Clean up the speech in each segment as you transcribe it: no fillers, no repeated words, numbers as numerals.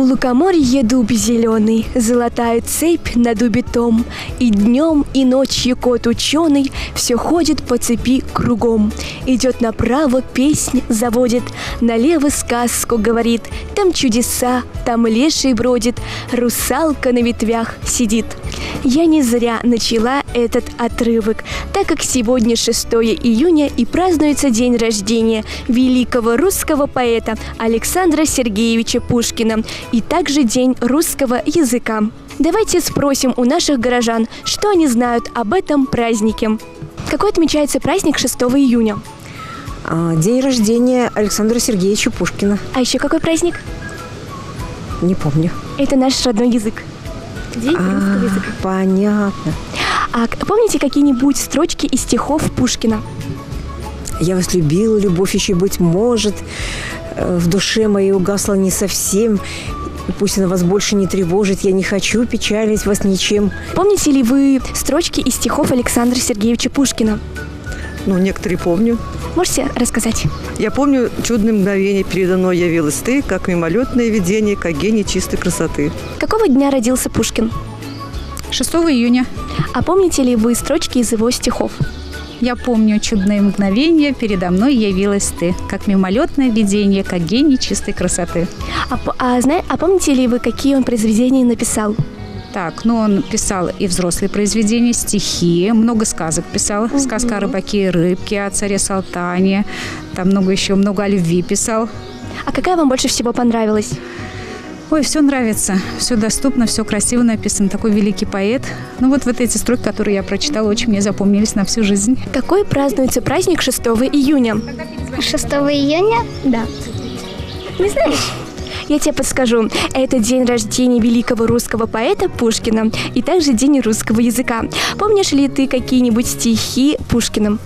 лукоморье дуб зеленый, золотая цепь на дубе том. И днем, и ночью кот ученый все ходит по цепи кругом. Идет направо, песнь заводит, налево сказку говорит. Там чудеса, там леший бродит, русалка на ветвях сидит. Я не зря начала этот отрывок, так как сегодня 6 июня и празднуется день рождения великого русского поэта Александра Сергеевича Пушкина и также день русского языка. Давайте спросим у наших горожан, что они знают об этом празднике. Какой отмечается праздник 6 июня? День рождения Александра Сергеевича Пушкина. А еще какой праздник? Не помню. Это наш родной язык. День русского языка. Понятно. А помните какие-нибудь строчки из стихов Пушкина? «Я вас любила, любовь еще, быть может, в душе моей угасла не совсем, и пусть она вас больше не тревожит, я не хочу печалить вас ничем». Помните ли вы строчки из стихов Александра Сергеевича Пушкина? Некоторые помню. Можете рассказать? Я помню чудное мгновение, передо мной явилась ты, как мимолетное видение, как гений чистой красоты. Какого дня родился Пушкин? 6 июня. А помните ли вы строчки из его стихов? Я помню чудное мгновение, передо мной явилась ты, как мимолетное видение, как гений чистой красоты. А помните ли вы, какие он произведения написал? Так, он писал и взрослые произведения, стихи, много сказок писал. Сказка о рыбаке и рыбке, о царе Салтане, там много о любви писал. А какая вам больше всего понравилась? Ой, все нравится, все доступно, все красиво написано. Такой великий поэт. Вот эти строки, которые я прочитала, очень мне запомнились на всю жизнь. Какой празднуется праздник 6 июня? 6 июня? Да. Не знаешь? Я тебе подскажу. Это день рождения великого русского поэта Пушкина и также день русского языка. Помнишь ли ты какие-нибудь стихи Пушкина?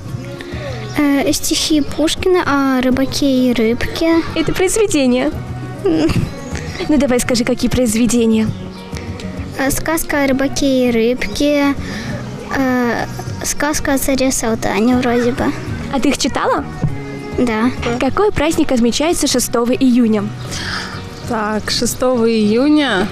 Стихи Пушкина о рыбаке и рыбке. Это произведение. Давай скажи, какие произведения. Сказка о рыбаке и рыбке. Сказка о царе Салтане вроде бы. А ты их читала? Да. Какой праздник отмечается 6 июня? Так, 6 июня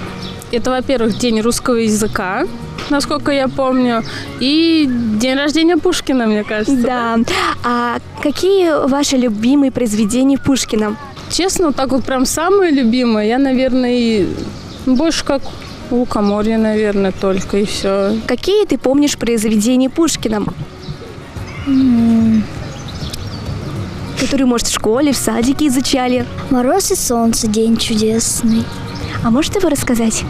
это, во-первых, день русского языка, насколько я помню, и день рождения Пушкина, мне кажется. Да. А какие ваши любимые произведения Пушкина? Честно, прям самые любимые, я, наверное, больше как «Лукоморье», наверное, только и все. Какие ты помнишь произведения Пушкина? Которые, может, в школе, в садике изучали. «Мороз и солнце, день чудесный». А можете его рассказать?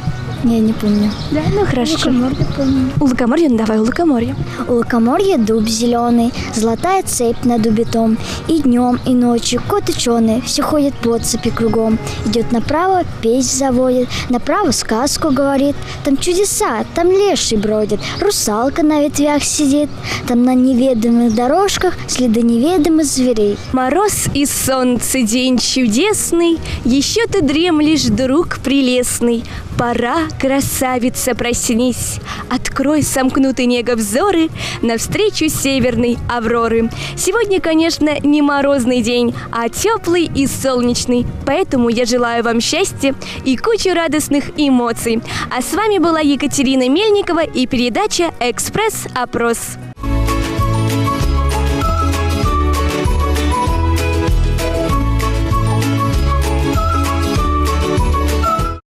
Не помню. Да, хорошо. Лукоморье помню. У лукоморья, давай у лукоморья. У лукоморья дуб зеленый, золотая цепь на дубе том. И днем, и ночью кот ученый все ходит по цепи кругом. Идет направо, песнь заводит, направо сказку говорит. Там чудеса, там леший бродит, русалка на ветвях сидит. Там на неведомых дорожках следы неведомых зверей. Мороз и солнце, день чудесный, еще ты дремлешь, друг прелестный. Пора, красавица, проснись, открой сомкнутые нега взоры навстречу северной авроры. Сегодня, конечно, не морозный день, а теплый и солнечный, поэтому я желаю вам счастья и кучу радостных эмоций. А с вами была Екатерина Мельникова и передача «Экспресс-опрос».